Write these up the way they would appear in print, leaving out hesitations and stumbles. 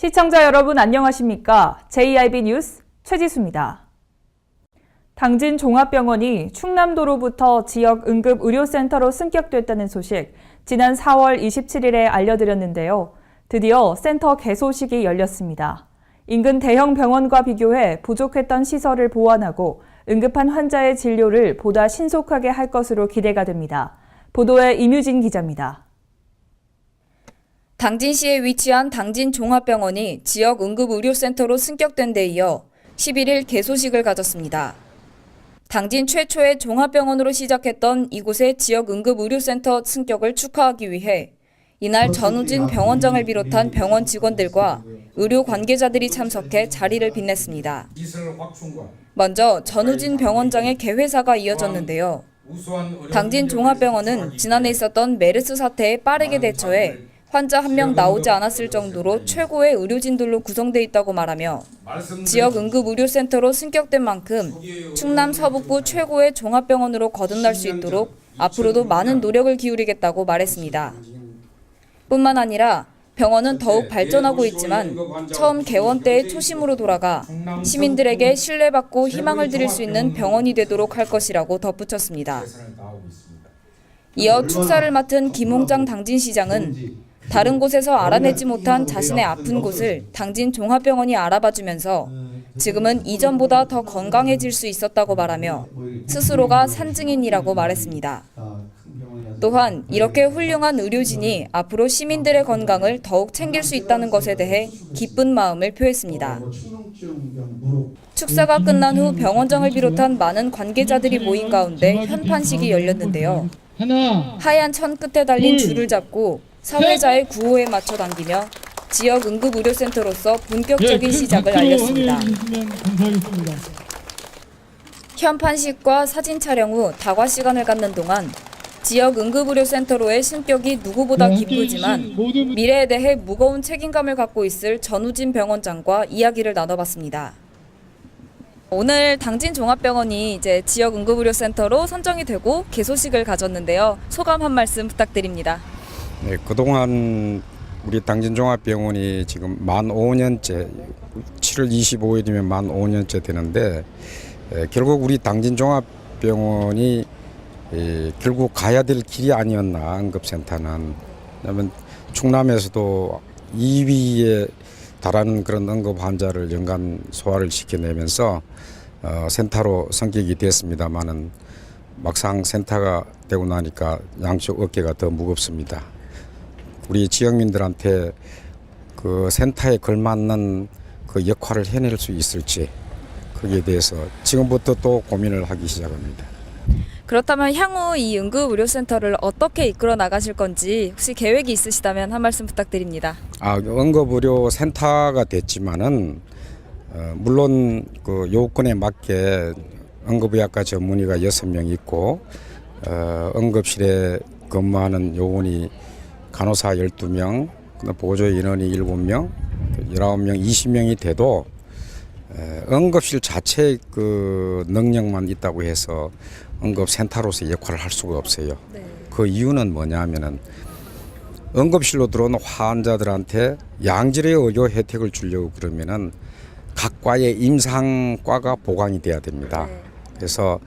시청자 여러분 안녕하십니까? JIB 뉴스 최지수입니다. 당진 종합병원이 충남도로부터 지역 응급의료센터로 승격됐다는 소식, 지난 4월 27일에 알려드렸는데요. 드디어 센터 개소식이 열렸습니다. 인근 대형 병원과 비교해 부족했던 시설을 보완하고 응급한 환자의 진료를 보다 신속하게 할 것으로 기대가 됩니다. 보도에 임유진 기자입니다. 당진시에 위치한 당진종합병원이 지역 응급의료센터로 승격된 데 이어 11일 개소식을 가졌습니다. 당진 최초의 종합병원으로 시작했던 이곳의 지역 응급의료센터 승격을 축하하기 위해 이날 전우진 병원장을 비롯한 병원 직원들과 의료 관계자들이 참석해 자리를 빛냈습니다. 먼저 전우진 병원장의 개회사가 이어졌는데요. 당진종합병원은 지난해 있었던 메르스 사태에 빠르게 대처해 환자 한 명 나오지 않았을 정도로 최고의 의료진들로 구성돼 있다고 말하며 지역 응급의료센터로 승격된 만큼 충남 서북부 최고의 종합병원으로 거듭날 수 있도록 앞으로도 많은 노력을 기울이겠다고 말했습니다. 뿐만 아니라 병원은 더욱 발전하고 있지만 처음 개원 때의 초심으로 돌아가 시민들에게 신뢰받고 희망을 드릴 수 있는 병원이 되도록 할 것이라고 덧붙였습니다. 이어 축사를 맡은 김홍장 당진시장은 다른 곳에서 알아내지 못한 자신의 아픈 곳을 당진종합병원이 알아봐주면서 지금은 이전보다 더 건강해질 수 있었다고 말하며 스스로가 산증인이라고 말했습니다. 또한 이렇게 훌륭한 의료진이 앞으로 시민들의 건강을 더욱 챙길 수 있다는 것에 대해 기쁜 마음을 표했습니다. 축사가 끝난 후 병원장을 비롯한 많은 관계자들이 모인 가운데 현판식이 열렸는데요. 하얀 천 끝에 달린 줄을 잡고 사회자의 구호에 맞춰 당기며 지역 응급의료센터로서 본격적인 시작을 알렸습니다. 현판식과 사진 촬영 후 다과 시간을 갖는 동안 지역 응급의료센터로의 승격이 누구보다 기쁘지만 미래에 대해 무거운 책임감을 갖고 있을 전우진 병원장과 이야기를 나눠봤습니다. 오늘 당진종합병원이 이제 지역 응급의료센터로 선정이 되고 개소식을 가졌는데요. 소감 한 말씀 부탁드립니다. 네, 그동안 우리 당진종합병원이 지금 만 5년째, 7월 25일이면 만 5년째 되는데 결국 우리 당진종합병원이 결국 가야 될 길이 아니었나, 응급센터는. 왜냐하면 충남에서도 2위에 달하는 그런 응급 환자를 연간 소화를 시켜내면서 센터로 성격이 됐습니다만은 막상 센터가 되고 나니까 양쪽 어깨가 더 무겁습니다. 우리 지역민들한테 그 센터에 걸맞는 그 역할을 해낼 수 있을지, 거기에 대해서 지금부터 또 고민을 하기 시작합니다. 그렇다면 향후 이 응급의료센터를 어떻게 이끌어 나가실 건지 혹시 계획이 있으시다면 한 말씀 부탁드립니다. 응급의료센터가 됐지만은 물론 그 요건에 맞게 응급의학과 전문의가 6명 있고 응급실에 근무하는 요원이 간호사 12명, 보조 인원이 7명, 19명, 20명이 돼도 응급실 자체의 그 능력만 있다고 해서 응급센터로서 역할을 할 수가 없어요. 네. 그 이유는 뭐냐면은 응급실로 들어오는 환자들한테 양질의 의료 혜택을 주려고 그러면은 각 과의 임상과가 보강이 돼야 됩니다. 네. 그래서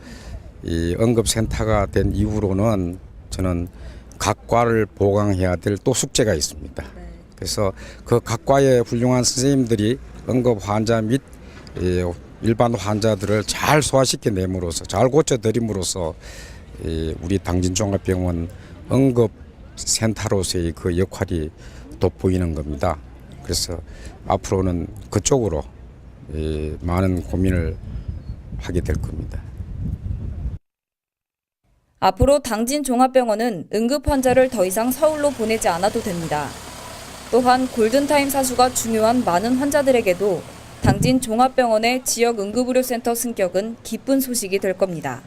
이 응급센터가 된 이후로는 저는 각 과를 보강해야 될 또 숙제가 있습니다. 네. 그래서 그 각 과의 훌륭한 선생님들이 응급 환자 및 일반 환자들을 잘 소화시켜냄으로써, 잘 고쳐드림으로써 우리 당진종합병원 응급센터로서의 그 역할이 돋보이는 겁니다. 그래서 앞으로는 그쪽으로 많은 고민을 하게 될 겁니다. 앞으로 당진종합병원은 응급 환자를 더 이상 서울로 보내지 않아도 됩니다. 또한 골든타임 사수가 중요한 많은 환자들에게도 당진종합병원의 지역 응급의료센터 승격은 기쁜 소식이 될 겁니다.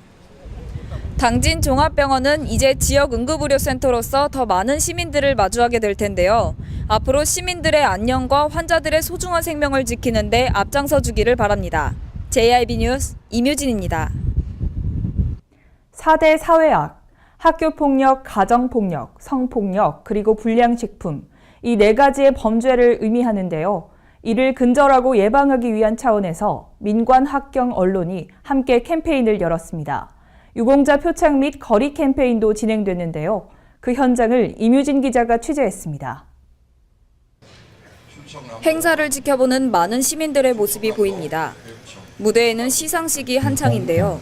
당진종합병원은 이제 지역 응급의료센터로서 더 많은 시민들을 마주하게 될 텐데요. 앞으로 시민들의 안녕과 환자들의 소중한 생명을 지키는 데 앞장서 주기를 바랍니다. JIB 뉴스 임유진입니다. 4대 사회악, 학교폭력, 가정폭력, 성폭력, 그리고 불량식품, 이 4가지의 범죄를 의미하는데요. 이를 근절하고 예방하기 위한 차원에서 민관, 학경, 언론이 함께 캠페인을 열었습니다. 유공자 표창 및 거리 캠페인도 진행됐는데요. 그 현장을 임유진 기자가 취재했습니다. 행사를 지켜보는 많은 시민들의 모습이 보입니다. 무대에는 시상식이 한창인데요.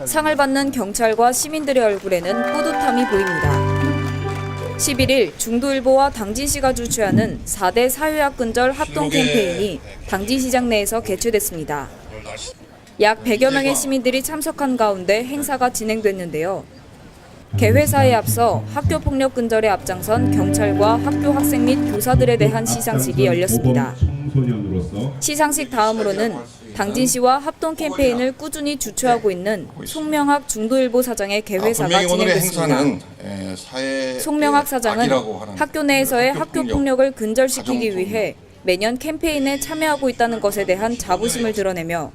상을 받는 경찰과 시민들의 얼굴에는 뿌듯함이 보입니다. 11일 중도일보와 당진시가 주최하는 4대 사회학 근절 합동 캠페인이 당진시장 내에서 개최됐습니다. 약 100여 명의 시민들이 참석한 가운데 행사가 진행됐는데요. 개회사에 앞서 학교폭력 근절에 앞장선 경찰과 학교 학생 및 교사들에 대한 시상식이 열렸습니다. 시상식 다음으로는 당진시와 합동 캠페인을 꾸준히 주최하고 있는 송명학 중도일보 사장의 개회사가 진행됐습니다. 송명학 사장은 학교 내에서의 학교폭력을 근절시키기 위해 매년 캠페인에 참여하고 있다는 것에 대한 자부심을 드러내며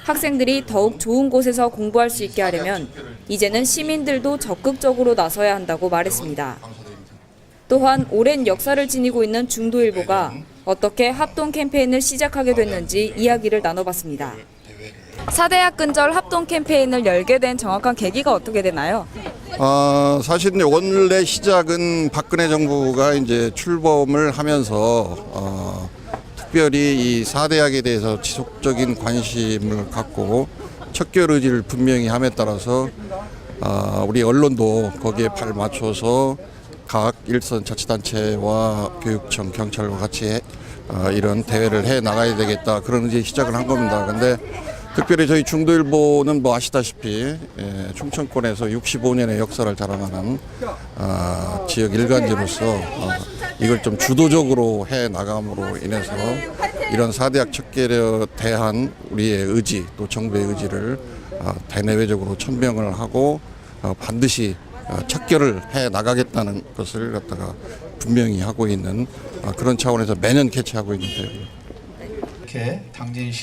학생들이 더욱 좋은 곳에서 공부할 수 있게 하려면 이제는 시민들도 적극적으로 나서야 한다고 말했습니다. 또한 오랜 역사를 지니고 있는 중도일보가 어떻게 합동 캠페인을 시작하게 됐는지 이야기를 나눠봤습니다. 4대 학근절 합동 캠페인을 열게 된 정확한 계기가 어떻게 되나요? 사실 원래 시작은 박근혜 정부가 이제 출범을 하면서 특별히 이 4대학에 대해서 지속적인 관심을 갖고 척결 의지를 분명히 함에 따라서 우리 언론도 거기에 발 맞춰서 각 일선 자치단체와 교육청, 경찰과 같이 이런 대회를 해 나가야 되겠다 그런 이제 시작을 한 겁니다. 근데 특별히 저희 중도일보는 뭐 아시다시피 충청권에서 65년의 역사를 자랑하는 지역 일간지로서 이걸 좀 주도적으로 해 나감으로 인해서 이런 4대학 척결에 대한 우리의 의지 또 정부의 의지를 대내외적으로 천명을 하고 반드시 척결을 해 나가겠다는 것을 갖다가 분명히 하고 있는 그런 차원에서 매년 개최하고 있는 대회입니다.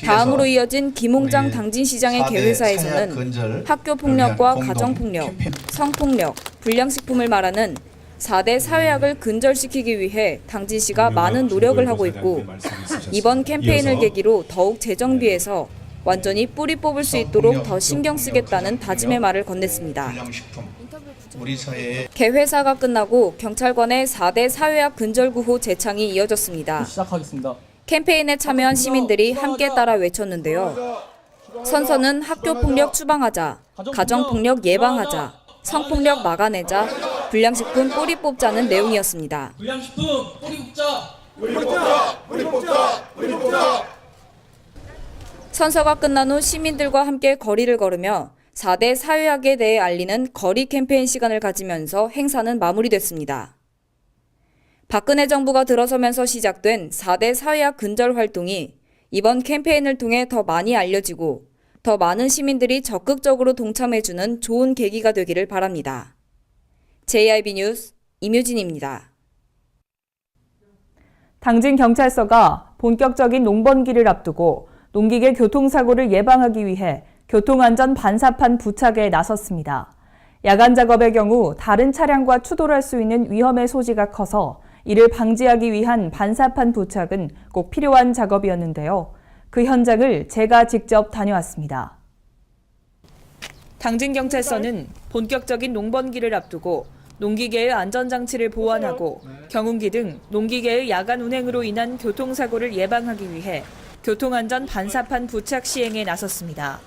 다음으로 이어진 김홍장 당진시장의 개회사에서는 학교폭력과 가정폭력, 성폭력, 불량식품을 말하는 4대 사회학을 근절시키기 위해 당진시가 많은 노력을 하고 있고 이번 캠페인을 계기로 더욱 재정비해서 완전히 뿌리 뽑을 수 있도록 더 신경 쓰겠다는 다짐의 말을 건넸습니다. 개회사가 끝나고 경찰관의 4대 사회학 근절구호 제창이 이어졌습니다. 시작하겠습니다. 캠페인에 참여한 시민들이 함께 따라 외쳤는데요. 선서는 학교폭력 추방하자, 가정폭력 예방하자, 성폭력 막아내자, 불량식품 뿌리 뽑자는 내용이었습니다. 불량식품 뿌리 뽑자! 뿌리 뽑자! 선서가 끝난 후 시민들과 함께 거리를 걸으며 4대 사회학에 대해 알리는 거리 캠페인 시간을 가지면서 행사는 마무리됐습니다. 박근혜 정부가 들어서면서 시작된 4대 사회학 근절 활동이 이번 캠페인을 통해 더 많이 알려지고 더 많은 시민들이 적극적으로 동참해주는 좋은 계기가 되기를 바랍니다. JIB 뉴스 임유진입니다. 당진경찰서가 본격적인 농번기를 앞두고 농기계 교통사고를 예방하기 위해 교통안전 반사판 부착에 나섰습니다. 야간 작업의 경우 다른 차량과 추돌할 수 있는 위험의 소지가 커서 이를 방지하기 위한 반사판 부착은 꼭 필요한 작업이었는데요. 그 현장을 제가 직접 다녀왔습니다. 당진경찰서는 본격적인 농번기를 앞두고 농기계의 안전장치를 보완하고 경운기 등 농기계의 야간 운행으로 인한 교통사고를 예방하기 위해 교통안전 반사판 부착 시행에 나섰습니다.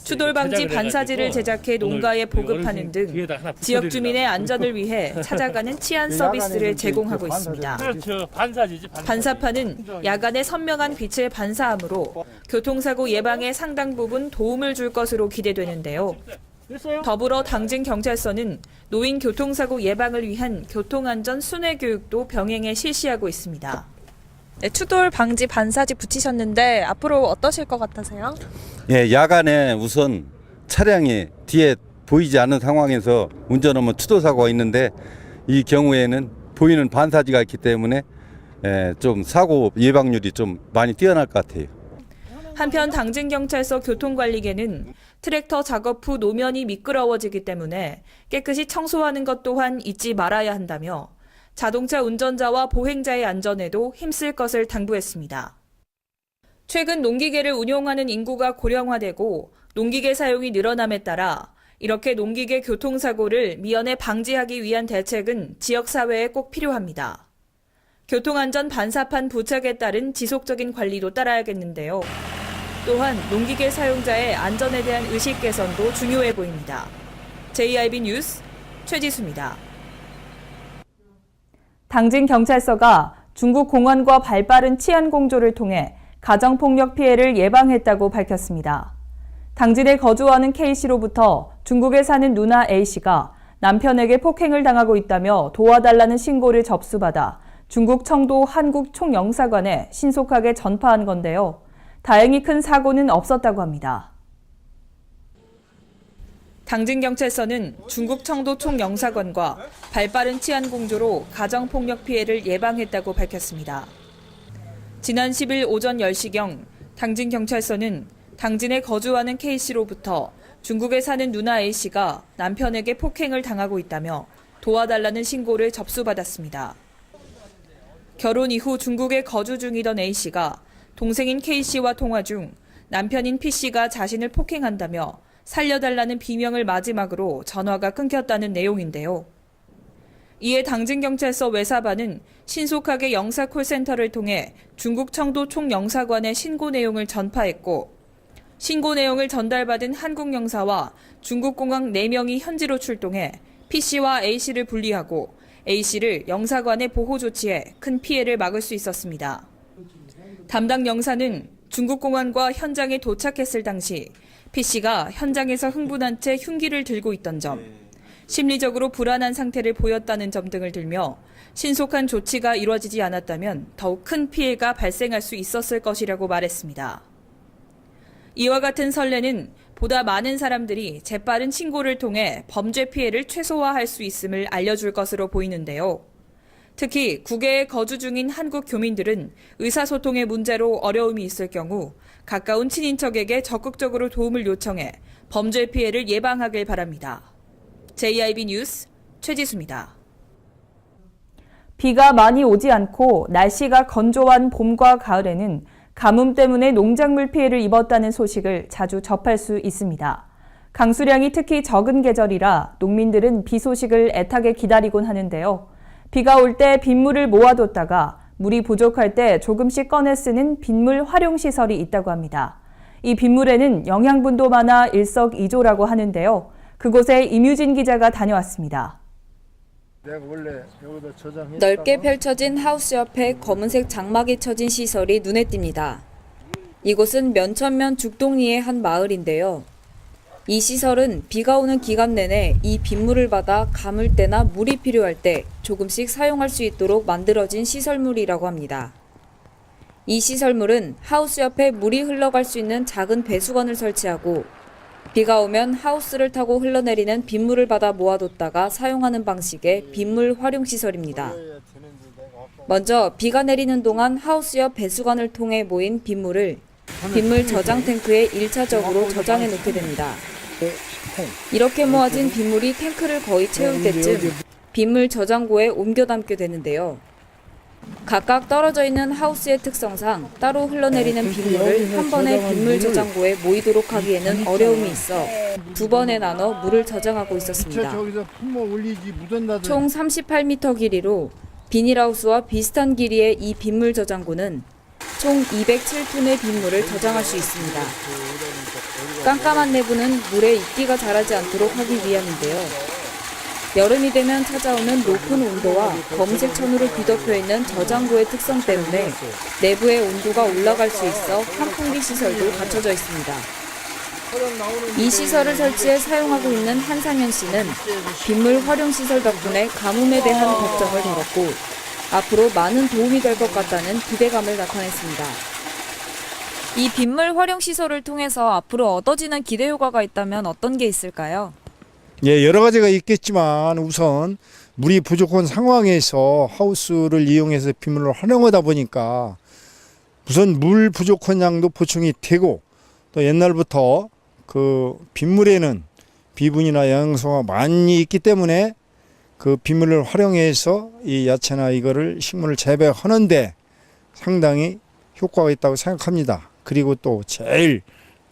추돌 방지 반사지를 제작해 농가에 보급하는 등 지역 주민의 안전을 위해 찾아가는 치안 서비스를 제공하고 있습니다. 반사판은 야간에 선명한 빛을 반사하므로 교통사고 예방에 상당 부분 도움을 줄 것으로 기대되는데요. 더불어 당진경찰서는 노인 교통사고 예방을 위한 교통안전 순회 교육도 병행해 실시하고 있습니다. 네, 추돌 방지 반사지 붙이셨는데 앞으로 어떠실 것 같으세요? 예, 야간에 우선 차량이 뒤에 보이지 않는 상황에서 운전하면 추돌 사고가 있는데 이 경우에는 보이는 반사지가 있기 때문에 좀 사고 예방률이 좀 많이 뛰어날 것 같아요. 한편 당진경찰서 교통관리계는 트랙터 작업 후 노면이 미끄러워지기 때문에 깨끗이 청소하는 것 또한 잊지 말아야 한다며 자동차 운전자와 보행자의 안전에도 힘쓸 것을 당부했습니다. 최근 농기계를 운용하는 인구가 고령화되고 농기계 사용이 늘어남에 따라 이렇게 농기계 교통사고를 미연에 방지하기 위한 대책은 지역사회에 꼭 필요합니다. 교통안전 반사판 부착에 따른 지속적인 관리도 따라야겠는데요. 또한 농기계 사용자의 안전에 대한 의식 개선도 중요해 보입니다. JIB 뉴스 최지수입니다. 당진경찰서가 중국 공안과 발빠른 치안 공조를 통해 가정폭력 피해를 예방했다고 밝혔습니다. 당진에 거주하는 K씨로부터 중국에 사는 누나 A씨가 남편에게 폭행을 당하고 있다며 도와달라는 신고를 접수받아 중국 청도 한국총영사관에 신속하게 전파한 건데요. 다행히 큰 사고는 없었다고 합니다. 당진경찰서는 중국 청도 총영사관과 발빠른 치안 공조로 가정폭력 피해를 예방했다고 밝혔습니다. 지난 10일 오전 10시경 당진경찰서는 당진에 거주하는 K씨로부터 중국에 사는 누나 A씨가 남편에게 폭행을 당하고 있다며 도와달라는 신고를 접수받았습니다. 결혼 이후 중국에 거주 중이던 A씨가 동생인 K씨와 통화 중 남편인 P씨가 자신을 폭행한다며 살려달라는 비명을 마지막으로 전화가 끊겼다는 내용인데요. 이에 당진경찰서 외사반은 신속하게 영사 콜센터를 통해 중국 청도 총영사관에 신고 내용을 전파했고 신고 내용을 전달받은 한국 영사와 중국 공항 4명이 현지로 출동해 P씨와 A씨를 분리하고 A씨를 영사관에 보호 조치해 큰 피해를 막을 수 있었습니다. 담당 영사는 중국 공안과 현장에 도착했을 당시 P씨가 현장에서 흥분한 채 흉기를 들고 있던 점, 심리적으로 불안한 상태를 보였다는 점 등을 들며 신속한 조치가 이루어지지 않았다면 더욱 큰 피해가 발생할 수 있었을 것이라고 말했습니다. 이와 같은 선례는 보다 많은 사람들이 재빠른 신고를 통해 범죄 피해를 최소화할 수 있음을 알려줄 것으로 보이는데요. 특히 국외에 거주 중인 한국 교민들은 의사소통의 문제로 어려움이 있을 경우 가까운 친인척에게 적극적으로 도움을 요청해 범죄 피해를 예방하길 바랍니다. JIB 뉴스 최지수입니다. 비가 많이 오지 않고 날씨가 건조한 봄과 가을에는 가뭄 때문에 농작물 피해를 입었다는 소식을 자주 접할 수 있습니다. 강수량이 특히 적은 계절이라 농민들은 비 소식을 애타게 기다리곤 하는데요. 비가 올 때 빗물을 모아뒀다가 물이 부족할 때 조금씩 꺼내 쓰는 빗물 활용시설이 있다고 합니다. 이 빗물에는 영양분도 많아 일석이조라고 하는데요. 그곳에 임유진 기자가 다녀왔습니다. 넓게 펼쳐진 하우스 옆에 검은색 장막이 쳐진 시설이 눈에 띕니다. 이곳은 면천면 죽동리의 한 마을인데요. 이 시설은 비가 오는 기간 내내 이 빗물을 받아 감을 때나 물이 필요할 때 조금씩 사용할 수 있도록 만들어진 시설물이라고 합니다. 이 시설물은 하우스 옆에 물이 흘러갈 수 있는 작은 배수관을 설치하고 비가 오면 하우스를 타고 흘러내리는 빗물을 받아 모아뒀다가 사용하는 방식의 빗물 활용시설입니다. 먼저 비가 내리는 동안 하우스 옆 배수관을 통해 모인 빗물을 빗물 저장 탱크에 1차적으로 저장해 놓게 됩니다. 이렇게 모아진 빗물이 탱크를 거의 채울 때쯤 빗물 저장고에 옮겨 담게 되는데요. 각각 떨어져 있는 하우스의 특성상 따로 흘러내리는 빗물을 한 번에 빗물 저장고에 모이도록 하기에는 어려움이 있어 2번에 나눠 물을 저장하고 있었습니다. 총 38m 길이로 비닐하우스와 비슷한 길이의 이 빗물 저장고는 총 207톤의 빗물을 저장할 수 있습니다. 깜깜한 내부는 물에 이끼가 자라지 않도록 하기 위함인데요. 여름이 되면 찾아오는 높은 온도와 검은색 천으로 뒤덮여 있는 저장고의 특성 때문에 내부의 온도가 올라갈 수 있어 환풍기 시설도 갖춰져 있습니다. 이 시설을 설치해 사용하고 있는 한상현 씨는 빗물 활용 시설 덕분에 가뭄에 대한 걱정을 덜었고 앞으로 많은 도움이 될 것 같다는 기대감을 나타냈습니다. 이 빗물 활용 시설을 통해서 앞으로 얻어지는 기대 효과가 있다면 어떤 게 있을까요? 예, 여러 가지가 있겠지만 우선 물이 부족한 상황에서 하우스를 이용해서 빗물을 활용하다 보니까 우선 물 부족한 양도 보충이 되고 또 옛날부터 그 빗물에는 비분이나 영양소가 많이 있기 때문에 그 빗물을 활용해서 이 야채나 이거를 식물을 재배하는데 상당히 효과가 있다고 생각합니다. 그리고 또 제일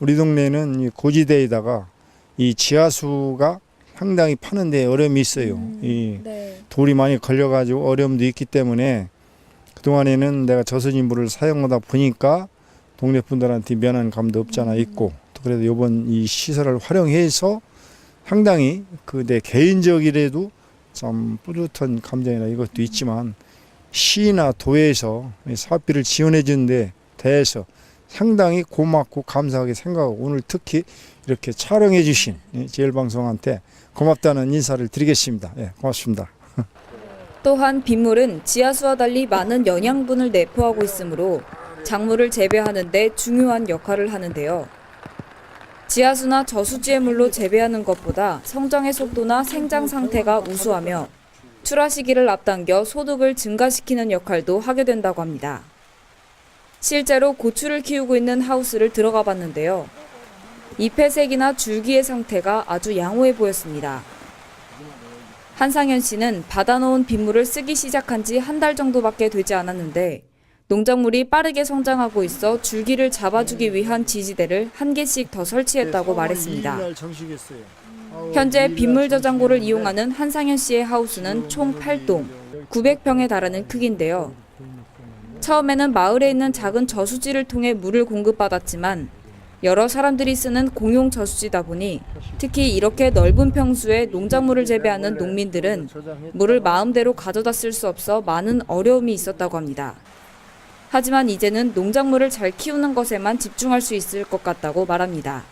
우리 동네는 이 고지대에다가 이 지하수가 상당히 파는데 어려움이 있어요. 이 네. 돌이 많이 걸려가지고 어려움도 있기 때문에 그동안에는 내가 저수지 물을 사용하다 보니까 동네 분들한테 면한 감도 없잖아 있고 또 그래도 이번 이 시설을 활용해서 상당히 그 내 개인적이라도 좀 뿌듯한 감정이나 이것도 있지만 시나 도에서 사업비를 지원해 주는데 대해서 상당히 고맙고 감사하게 생각하고 오늘 특히 이렇게 촬영해 주신 제일방송한테 고맙다는 인사를 드리겠습니다. 예, 고맙습니다. 또한 빗물은 지하수와 달리 많은 영양분을 내포하고 있으므로 작물을 재배하는 데 중요한 역할을 하는데요. 지하수나 저수지의 물로 재배하는 것보다 성장의 속도나 생장 상태가 우수하며 출하 시기를 앞당겨 소득을 증가시키는 역할도 하게 된다고 합니다. 실제로 고추를 키우고 있는 하우스를 들어가 봤는데요. 잎의 색이나 줄기의 상태가 아주 양호해 보였습니다. 한상현 씨는 받아놓은 빗물을 쓰기 시작한 지 한 달 정도밖에 되지 않았는데 농작물이 빠르게 성장하고 있어 줄기를 잡아주기 위한 지지대를 한 개씩 더 설치했다고 말했습니다. 현재 빗물 저장고를 이용하는 한상현 씨의 하우스는 총 8동, 900평에 달하는 크기인데요. 처음에는 마을에 있는 작은 저수지를 통해 물을 공급받았지만 여러 사람들이 쓰는 공용 저수지다 보니 특히 이렇게 넓은 평수에 농작물을 재배하는 농민들은 물을 마음대로 가져다 쓸 수 없어 많은 어려움이 있었다고 합니다. 하지만 이제는 농작물을 잘 키우는 것에만 집중할 수 있을 것 같다고 말합니다.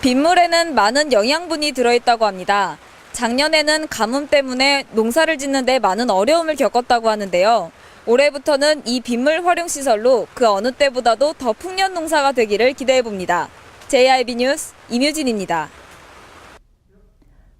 빗물에는 많은 영양분이 들어있다고 합니다. 작년에는 가뭄 때문에 농사를 짓는 데 많은 어려움을 겪었다고 하는데요. 올해부터는 이 빗물 활용 시설로 그 어느 때보다도 더 풍년 농사가 되기를 기대해 봅니다. JIB 뉴스 임유진입니다.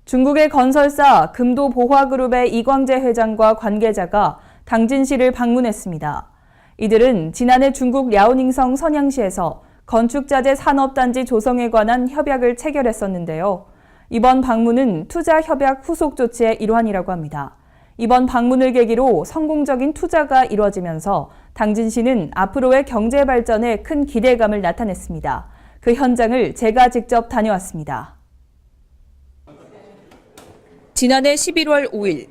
중국의 건설사 금도보화그룹의 이광재 회장과 관계자가 당진시를 방문했습니다. 이들은 지난해 중국 랴오닝성 선양시에서 건축자재 산업단지 조성에 관한 협약을 체결했었는데요. 이번 방문은 투자 협약 후속 조치의 일환이라고 합니다. 이번 방문을 계기로 성공적인 투자가 이루어지면서 당진시는 앞으로의 경제 발전에 큰 기대감을 나타냈습니다. 그 현장을 제가 직접 다녀왔습니다. 지난해 11월 5일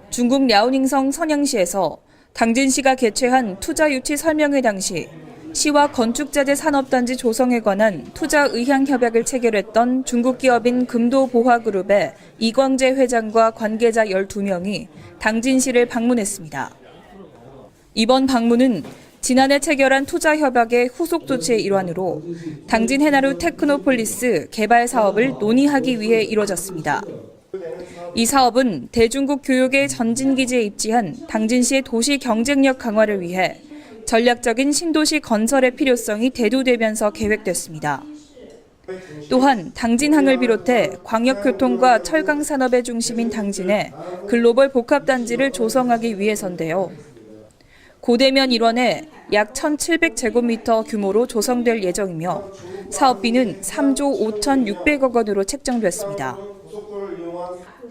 중국 랴오닝성 선양시에서 당진시가 개최한 투자 유치 설명회 당시 시와 건축자재 산업단지 조성에 관한 투자 의향 협약을 체결했던 중국 기업인 금도보화그룹의 이광재 회장과 관계자 12명이 당진시를 방문했습니다. 이번 방문은 지난해 체결한 투자 협약의 후속 조치의 일환으로 당진 해나루 테크노폴리스 개발 사업을 논의하기 위해 이루어졌습니다. 이 사업은 대중국 교육의 전진기지에 입지한 당진시의 도시 경쟁력 강화를 위해 전략적인 신도시 건설의 필요성이 대두되면서 계획됐습니다. 또한 당진항을 비롯해 광역교통과 철강산업의 중심인 당진에 글로벌 복합단지를 조성하기 위해서인데요. 고대면 일원에 약 1,700제곱미터 규모로 조성될 예정이며 사업비는 3조 5,600억 원으로 책정됐습니다.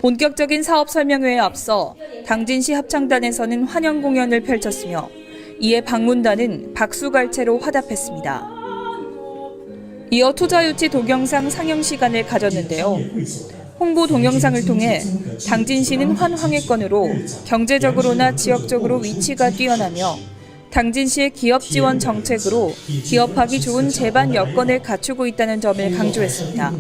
본격적인 사업 설명회에 앞서 당진시 합창단에서는 환영 공연을 펼쳤으며 이에 방문단은 박수갈채로 화답했습니다. 이어 투자 유치 동영상 상영 시간을 가졌는데요. 홍보 동영상을 통해 당진시는 환황해권으로 경제적으로나 지역적으로 위치가 뛰어나며 당진시의 기업 지원 정책으로 기업하기 좋은 제반 여건을 갖추고 있다는 점을 강조했습니다.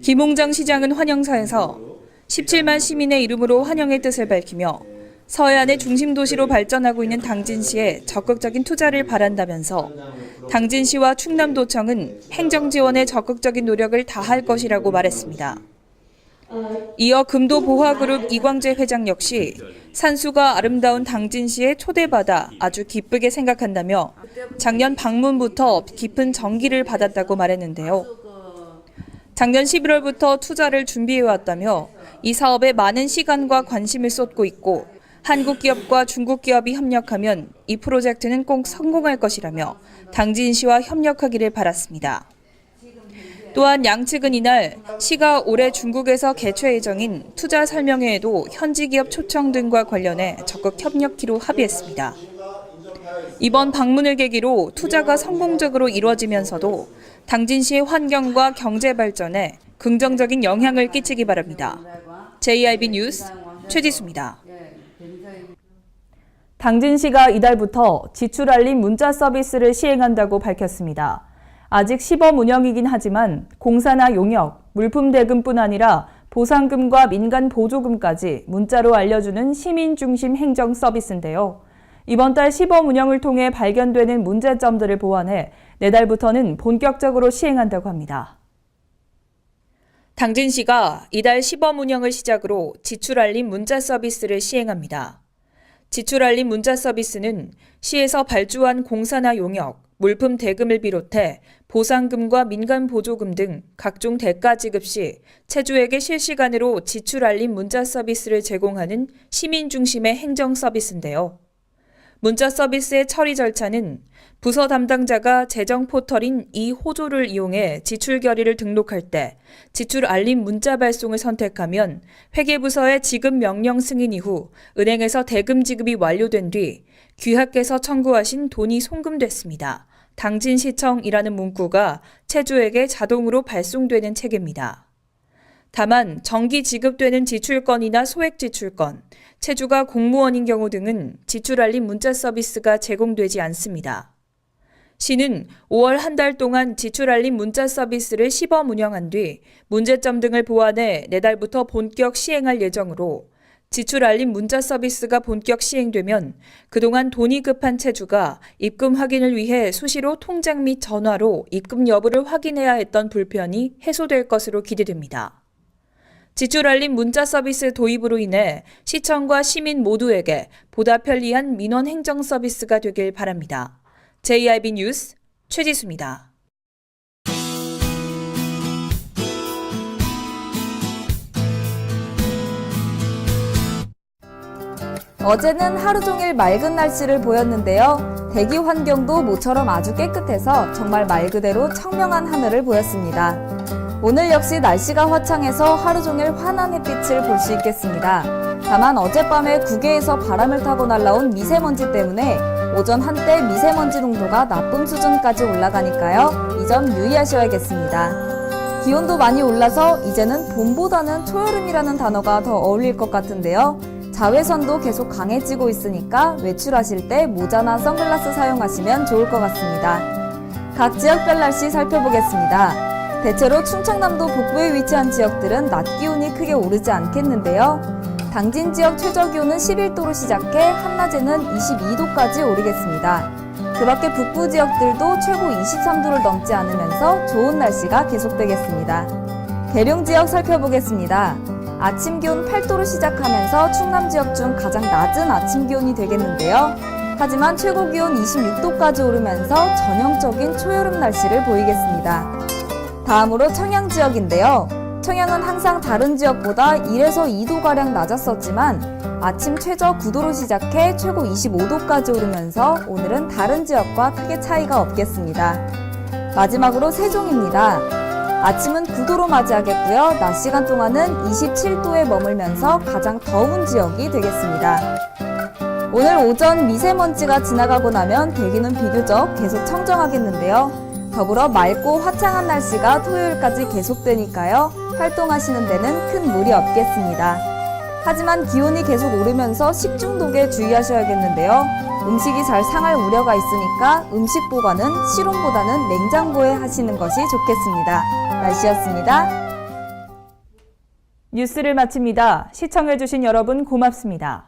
김홍장 시장은 환영사에서 17만 시민의 이름으로 환영의 뜻을 밝히며 서해안의 중심 도시로 발전하고 있는 당진시에 적극적인 투자를 바란다면서 당진시와 충남도청은 행정 지원에 적극적인 노력을 다할 것이라고 말했습니다. 이어 금도보화그룹 이광재 회장 역시 산수가 아름다운 당진시에 초대받아 아주 기쁘게 생각한다며 작년 방문부터 깊은 정기를 받았다고 말했는데요. 작년 11월부터 투자를 준비해왔다며 이 사업에 많은 시간과 관심을 쏟고 있고 한국 기업과 중국 기업이 협력하면 이 프로젝트는 꼭 성공할 것이라며 당진시와 협력하기를 바랐습니다. 또한 양측은 이날 시가 올해 중국에서 개최 예정인 투자 설명회에도 현지 기업 초청 등과 관련해 적극 협력키로 합의했습니다. 이번 방문을 계기로 투자가 성공적으로 이루어지면서도 당진시의 환경과 경제 발전에 긍정적인 영향을 끼치기 바랍니다. JIB 뉴스 최지수입니다. 당진시가 이달부터 지출 알림 문자 서비스를 시행한다고 밝혔습니다. 아직 시범 운영이긴 하지만 공사나 용역, 물품 대금뿐 아니라 보상금과 민간 보조금까지 문자로 알려주는 시민 중심 행정 서비스인데요. 이번 달 시범 운영을 통해 발견되는 문제점들을 보완해 내달부터는 본격적으로 시행한다고 합니다. 당진시가 이달 시범 운영을 시작으로 지출 알림 문자 서비스를 시행합니다. 지출 알림 문자 서비스는 시에서 발주한 공사나 용역, 물품 대금을 비롯해 보상금과 민간 보조금 등 각종 대가 지급 시 채주에게 실시간으로 지출 알림 문자 서비스를 제공하는 시민 중심의 행정 서비스인데요. 문자 서비스의 처리 절차는 부서 담당자가 재정 포털인 이 호조를 이용해 지출 결의를 등록할 때 지출 알림 문자 발송을 선택하면 회계부서의 지급 명령 승인 이후 은행에서 대금 지급이 완료된 뒤 귀하께서 청구하신 돈이 송금됐습니다. 당진시청이라는 문구가 채주에게 자동으로 발송되는 체계입니다. 다만 정기 지급되는 지출건이나 소액 지출건, 채주가 공무원인 경우 등은 지출 알림 문자 서비스가 제공되지 않습니다. 시는 5월 한 달 동안 지출 알림 문자 서비스를 시범 운영한 뒤 문제점 등을 보완해 내달부터 본격 시행할 예정으로 지출 알림 문자 서비스가 본격 시행되면 그동안 돈이 급한 채주가 입금 확인을 위해 수시로 통장 및 전화로 입금 여부를 확인해야 했던 불편이 해소될 것으로 기대됩니다. 지출 알림 문자 서비스 도입으로 인해 시청과 시민 모두에게 보다 편리한 민원 행정 서비스가 되길 바랍니다. JIB 뉴스 최지수입니다. 어제는 하루 종일 맑은 날씨를 보였는데요. 대기 환경도 모처럼 아주 깨끗해서 정말 말 그대로 청명한 하늘을 보였습니다. 오늘 역시 날씨가 화창해서 하루 종일 환한 햇빛을 볼 수 있겠습니다. 다만 어젯밤에 국외에서 바람을 타고 날아온 미세먼지 때문에 오전 한때 미세먼지 농도가 나쁨 수준까지 올라가니까요. 이 점 유의하셔야겠습니다. 기온도 많이 올라서 이제는 봄보다는 초여름이라는 단어가 더 어울릴 것 같은데요. 자외선도 계속 강해지고 있으니까 외출하실 때 모자나 선글라스 사용하시면 좋을 것 같습니다. 각 지역별 날씨 살펴보겠습니다. 대체로 충청남도 북부에 위치한 지역들은 낮 기온이 크게 오르지 않겠는데요. 당진 지역 최저기온은 11도로 시작해 한낮에는 22도까지 오르겠습니다. 그 밖에 북부 지역들도 최고 23도를 넘지 않으면서 좋은 날씨가 계속되겠습니다. 계룡 지역 살펴보겠습니다. 아침 기온 8도로 시작하면서 충남 지역 중 가장 낮은 아침 기온이 되겠는데요. 하지만 최고 기온 26도까지 오르면서 전형적인 초여름 날씨를 보이겠습니다. 다음으로 청양 지역인데요. 청양은 항상 다른 지역보다 1에서 2도가량 낮았었지만 아침 최저 9도로 시작해 최고 25도까지 오르면서 오늘은 다른 지역과 크게 차이가 없겠습니다. 마지막으로 세종입니다. 아침은 9도로 맞이하겠고요. 낮 시간 동안은 27도에 머물면서 가장 더운 지역이 되겠습니다. 오늘 오전 미세먼지가 지나가고 나면 대기는 비교적 계속 청정하겠는데요. 더불어 맑고 화창한 날씨가 토요일까지 계속되니까요. 활동하시는 데는 큰 무리 없겠습니다. 하지만 기온이 계속 오르면서 식중독에 주의하셔야겠는데요. 음식이 잘 상할 우려가 있으니까 음식 보관은 실온보다는 냉장고에 하시는 것이 좋겠습니다. 날씨였습니다. 뉴스를 마칩니다. 시청해주신 여러분 고맙습니다.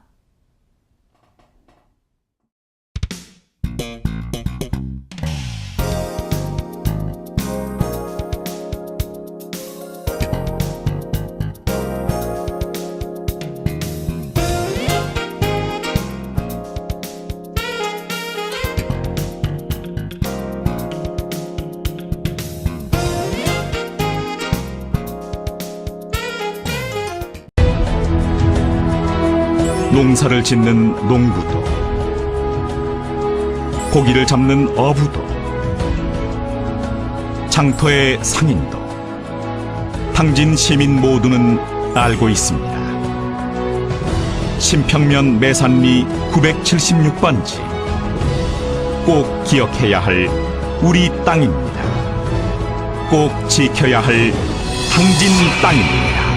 농사를 짓는 농부도, 고기를 잡는 어부도, 장터의 상인도, 당진 시민 모두는 알고 있습니다. 신평면 매산리 976번지. 꼭 기억해야 할 우리 땅입니다. 꼭 지켜야 할 당진 땅입니다.